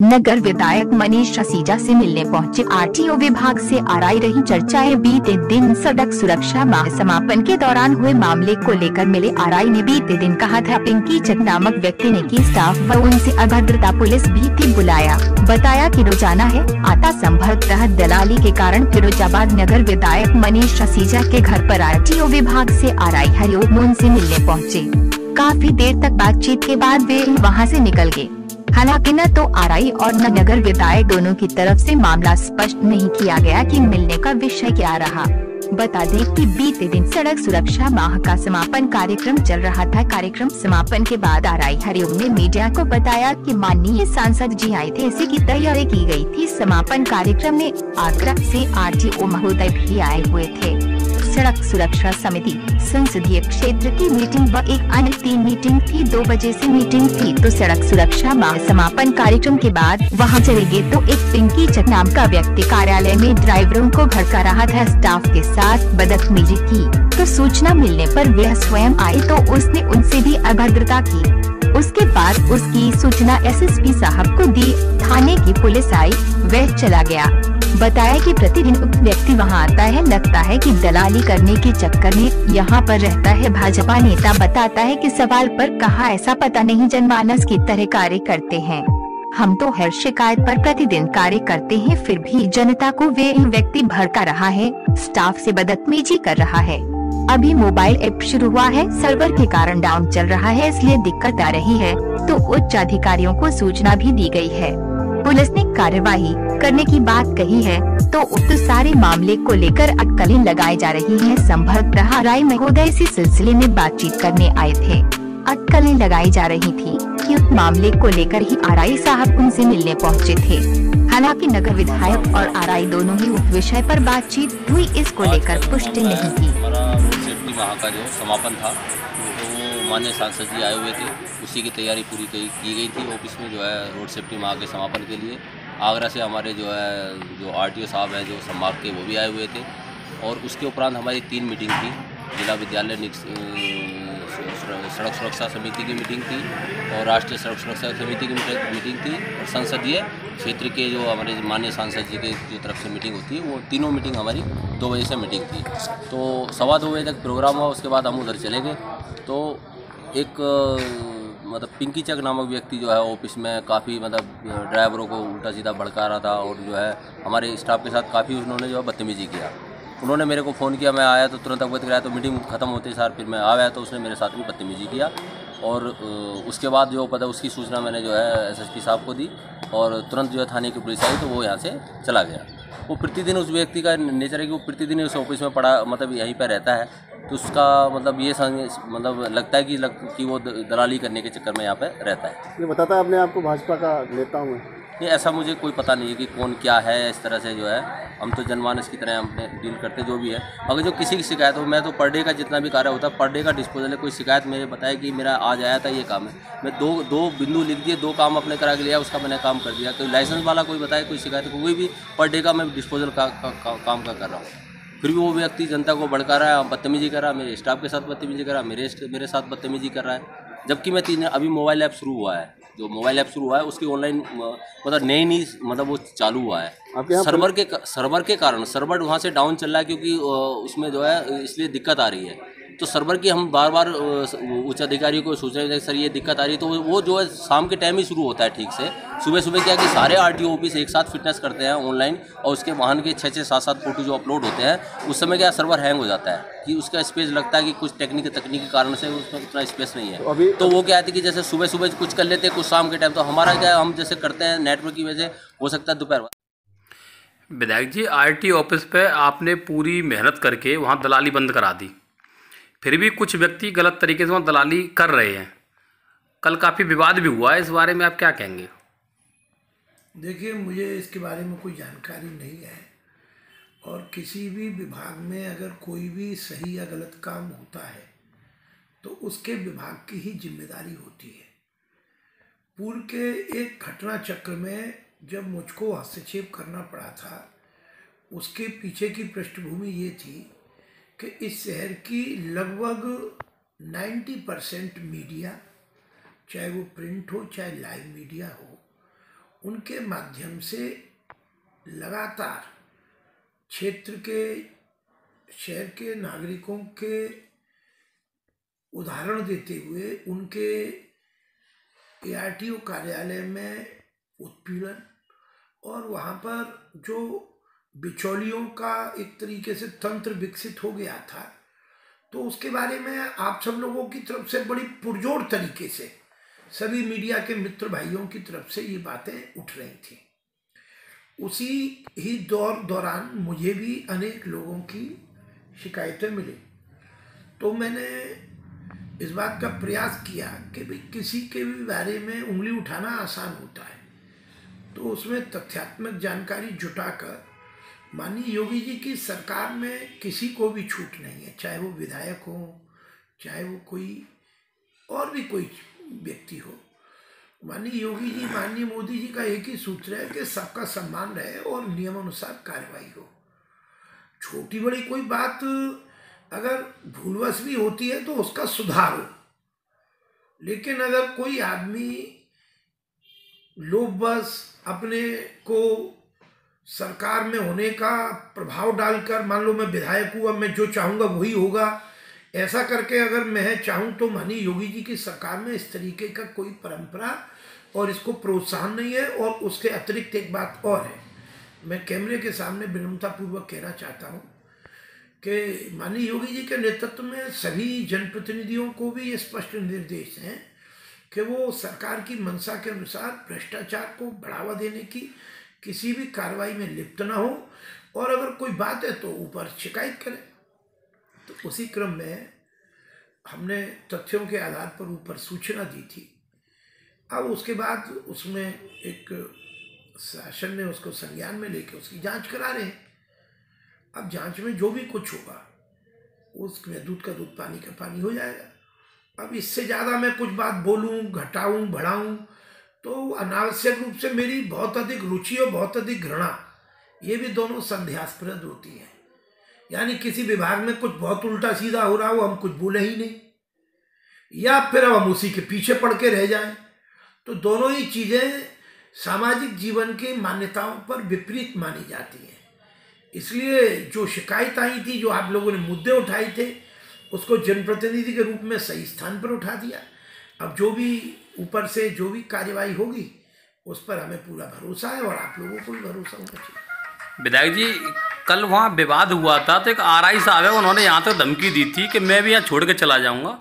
नगर विधायक मनीष ससीजा से मिलने पहुंचे आरटीओ विभाग से आरआई रही चर्चाएं। बीते दिन सड़क सुरक्षा माह समापन के दौरान हुए मामले को लेकर मिले आरआई ने बीते दिन कहा था पिंकी चक नामक व्यक्ति ने की स्टाफ व उनसे अभद्रता। पुलिस भी थी बुलाया, बताया कि रोजाना है आता संभवतः दलाली के कारण फिरोजाबाद नगर विधायक मनीष ससीजा के घर पर आरटीओ विभाग से आरआई हरिओम उनसे मिलने पहुँचे। काफी देर तक बातचीत के बाद वे वहाँ से निकल गए। हालांकि न तो आरआई और न नगर विधायक दोनों की तरफ से मामला स्पष्ट नहीं किया गया कि मिलने का विषय क्या रहा। बता दें कि बीते दिन सड़क सुरक्षा माह का समापन कार्यक्रम चल रहा था। कार्यक्रम समापन के बाद आरआई हरिओम ने मीडिया को बताया कि माननीय सांसद जी आए थे, इसी की तैयारी की गई थी। समापन कार्यक्रम में आगरा से आरटीओ महोदय भी आए हुए थे। सड़क सुरक्षा समिति, संसदीय क्षेत्र की मीटिंग व एक अन्य 3 मीटिंग थी। 2 बजे से मीटिंग थी तो सड़क सुरक्षा माह समापन कार्यक्रम के बाद वहां चले गए तो एक पिंकी चक नाम का व्यक्ति कार्यालय में ड्राइवरों को भड़का रहा था, स्टाफ के साथ बदतमीजी की। तो सूचना मिलने पर वह स्वयं आए तो उसने उनसे भी अभद्रता की। उसके बाद उसकी सूचना एसएसपी साहब को दी। थाने की पुलिस आई, वह चला गया। बताया कि प्रतिदिन उक्त व्यक्ति वहां आता है, लगता है कि दलाली करने के चक्कर में यहाँ पर रहता है। भाजपा नेता बताता है कि सवाल पर कहा ऐसा पता नहीं, जनमानस की तरह कार्य करते हैं। हम तो हर शिकायत पर प्रतिदिन कार्य करते हैं, फिर भी जनता को वे व्यक्ति भड़का रहा है, स्टाफ से बदतमीजी कर रहा है। अभी मोबाइल ऐप शुरू हुआ है, सर्वर के कारण डाउन चल रहा है, इसलिए दिक्कत आ रही है। तो उच्च अधिकारियों को सूचना भी दी गई है। पुलिस ने कार्यवाही करने की बात कही है तो उक्त सारे मामले को लेकर अटकलें लगाई जा रही हैं। संभवतः आरआई महोदय इसी सिलसिले में बातचीत करने आए थे। अटकलें लगाई जा रही थी कि उक्त मामले को लेकर ही आरआई साहब उनसे मिलने पहुंचे थे। हालांकि नगर विधायक और आरआई दोनों ही उक्त विषय पर बातचीत हुई, इसको लेकर पुष्टि नहीं की। हमारा रोड सेफ्टी माह का जो समापन था तो माननीय सांसद जी आए हुए थे, उसी की तैयारी पूरी की गई थी। ऑफिस में जो है रोड सेफ्टी माह के समापन के लिए आगरा से हमारे जो आरटीओ साहब हैं जो संभाग के, वो भी आए हुए थे। और उसके उपरांत हमारी 3 मीटिंग थी। जिला विद्यालय सड़क सुरक्षा समिति की मीटिंग थी और राष्ट्रीय सड़क सुरक्षा समिति की मीटिंग थी और संसदीय क्षेत्र के जो हमारे माननीय सांसद जी के जो तरफ से मीटिंग होती है, वो तीनों मीटिंग हमारी 2 बजे से मीटिंग थी। तो 2:15 बजे तक प्रोग्राम हुआ। उसके बाद हम उधर चले गए तो एक मतलब पिंकी चक नामक व्यक्ति जो है ऑफिस में काफ़ी मतलब ड्राइवरों को उल्टा सीधा भड़का रहा था और जो है हमारे स्टाफ के साथ काफ़ी उन्होंने जो है बदतमीजी किया। उन्होंने मेरे को फ़ोन किया, मैं आया तो तुरंत अवगत कराया। तो मीटिंग खत्म होते सार फिर मैं आया तो उसने मेरे साथ भी बदतमीजी किया और उसके बाद जो पता उसकी सूचना मैंने जो है एसएसपी साहब को दी और तुरंत जो है थाने की पुलिस आई तो वो यहाँ से चला गया। वो प्रतिदिन उस व्यक्ति का नेचर है कि वो प्रतिदिन उस ऑफिस में पड़ा मतलब यहीं पर रहता है, तो उसका मतलब ये मतलब लगता है कि वो दलाली करने के चक्कर में यहाँ पे रहता है। ये बताता है अपने आप को भाजपा का नेता हूँ। नहीं, ऐसा मुझे कोई पता नहीं है कि कौन क्या है। इस तरह से जो है हम तो जनमानस की तरह हमने डील करते जो भी है। अगर जो किसी की शिकायत हो, मैं तो पर डे का जितना भी कार्य होता है पर डे का डिस्पोजल है। कोई शिकायत मेरे बताया कि मेरा आज आया था ये काम है, मैं दो बिंदु लिख दिए, 2 काम अपने करा के लिया, उसका मैंने काम कर दिया। कोई लाइसेंस वाला कोई बताए कोई शिकायत, कोई भी पर डे का मैं डिस्पोजल का काम कर रहा हूँ। फिर भी वो व्यक्ति जनता को भड़का रहा है, बदतमीजी कर रहा है, मेरे स्टाफ के साथ बदतमीजी कर रहा है, मेरे साथ बदतमीजी कर रहा है। जबकि मैं अभी मोबाइल ऐप शुरू हुआ है, जो मोबाइल ऐप शुरू हुआ है उसकी ऑनलाइन मतलब नई मतलब वो चालू हुआ है। सर्वर के कारण सर्वर वहाँ से डाउन चल रहा है क्योंकि उसमें जो है इसलिए दिक्कत आ रही है। तो सर्वर की हम बार बार उच्च अधिकारियों को सूचना दें सर ये दिक्कत आ रही है, तो वो जो है शाम के टाइम ही शुरू होता है ठीक से। सुबह क्या कि सारे आरटीओ ऑफिस एक साथ फिटनेस करते हैं ऑनलाइन और उसके वाहन के 6-6, 7-7 फोटो जो अपलोड होते हैं, उस समय क्या सर्वर हैंग हो जाता है कि उसका स्पेस लगता है कि कुछ तकनीकी कारण से उसमें उतना स्पेस नहीं है। तो वो क्या है कि जैसे सुबह कुछ कर लेते हैं, कुछ शाम के टाइम। तो हमारा क्या हम जैसे करते हैं नेटवर्क की वजह हो सकता है दोपहर। विधायक जी, आरटीओ ऑफिस पे आपने पूरी मेहनत करके वहाँ दलाली बंद करा दी, फिर भी कुछ व्यक्ति गलत तरीके से वहाँ दलाली कर रहे हैं। कल काफ़ी विवाद भी हुआ है, इस बारे में आप क्या कहेंगे? देखिए, मुझे इसके बारे में कोई जानकारी नहीं है और किसी भी विभाग में अगर कोई भी सही या गलत काम होता है तो उसके विभाग की ही जिम्मेदारी होती है। पूर्व के एक घटना चक्र में जब मुझको हस्तक्षेप करना पड़ा था, उसके पीछे की पृष्ठभूमि ये थी कि इस शहर की लगभग 90% मीडिया, चाहे वो प्रिंट हो चाहे लाइव मीडिया हो, उनके माध्यम से लगातार क्षेत्र के शहर के नागरिकों के उदाहरण देते हुए उनके ARTO कार्यालय में उत्पीड़न और वहाँ पर जो बिचौलियों का एक तरीके से तंत्र विकसित हो गया था, तो उसके बारे में आप सब लोगों की तरफ से बड़ी पुरजोर तरीके से सभी मीडिया के मित्र भाइयों की तरफ से ये बातें उठ रही थी। उसी ही दौरान मुझे भी अनेक लोगों की शिकायतें मिली, तो मैंने इस बात का प्रयास किया कि भाई किसी के भी बारे में उंगली उठाना आसान होता है, तो उसमें तथ्यात्मक जानकारी जुटाकर माननीय योगी जी की सरकार में किसी को भी छूट नहीं है, चाहे वो विधायक हो, चाहे वो कोई और भी कोई व्यक्ति हो। माननीय योगी जी, माननीय मोदी जी का एक ही सूत्र है कि सबका सम्मान रहे और नियमानुसार कार्रवाई हो। छोटी बड़ी कोई बात अगर भूलवश भी होती है तो उसका सुधार हो, लेकिन अगर कोई आदमी लोभवश अपने को सरकार में होने का प्रभाव डालकर, मान लो मैं विधायक हुआ, मैं जो चाहूँगा वही होगा, ऐसा करके अगर मैं चाहूँ तो माननीय योगी जी की सरकार में इस तरीके का कोई परंपरा और इसको प्रोत्साहन नहीं है। और उसके अतिरिक्त एक बात और है, मैं कैमरे के सामने विनम्रतापूर्वक कहना चाहता हूँ कि माननीय योगी जी के नेतृत्व में सभी जनप्रतिनिधियों को भी ये स्पष्ट निर्देश हैं कि वो सरकार की मंशा के अनुसार भ्रष्टाचार को बढ़ावा देने की किसी भी कार्रवाई में लिप्त ना हो, और अगर कोई बात है तो ऊपर शिकायत करें। तो उसी क्रम में हमने तथ्यों के आधार पर ऊपर सूचना दी थी। अब उसके बाद उसमें एक शासन ने उसको संज्ञान में लेके उसकी जांच करा रहे हैं। अब जांच में जो भी कुछ होगा उसमें दूध का दूध पानी का पानी हो जाएगा। अब इससे ज़्यादा मैं कुछ बात बोलूं, घटाऊं, बढ़ाऊं तो अनावश्यक रूप से मेरी बहुत अधिक रुचि और बहुत अधिक घृणा, ये भी दोनों संदेहास्पद होती है। यानी किसी विभाग में कुछ बहुत उल्टा सीधा हो रहा हो, हम कुछ बोले ही नहीं, या फिर अब हम उसी के पीछे पड़ के रह जाएं, तो दोनों ही चीज़ें सामाजिक जीवन की मान्यताओं पर विपरीत मानी जाती हैं। इसलिए जो शिकायत आई थी, जो आप लोगों ने मुद्दे उठाए थे, उसको जनप्रतिनिधि के रूप में सही स्थान पर उठा दिया। अब जो भी ऊपर से जो भी कार्यवाही होगी उस पर हमें पूरा भरोसा है और आप लोगों को भी भरोसा होना चाहिए। विधायक जी, कल वहाँ विवाद हुआ था तो एक RI साहब है, उन्होंने यहाँ तक धमकी दी थी कि मैं भी यहाँ छोड़ के चला जाऊँगा।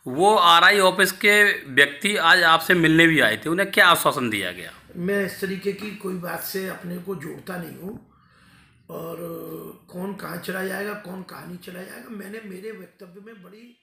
वो RI ऑफिस के व्यक्ति आज आपसे मिलने भी आए थे, उन्हें क्या आश्वासन दिया गया? मैं इस तरीके की कोई बात से अपने को जोड़ता नहीं हूँ, और कौन कहाँ चला जाएगा, कौन कहाँ नहीं चला जाएगा, मैंने मेरे वक्तव्य में बड़ी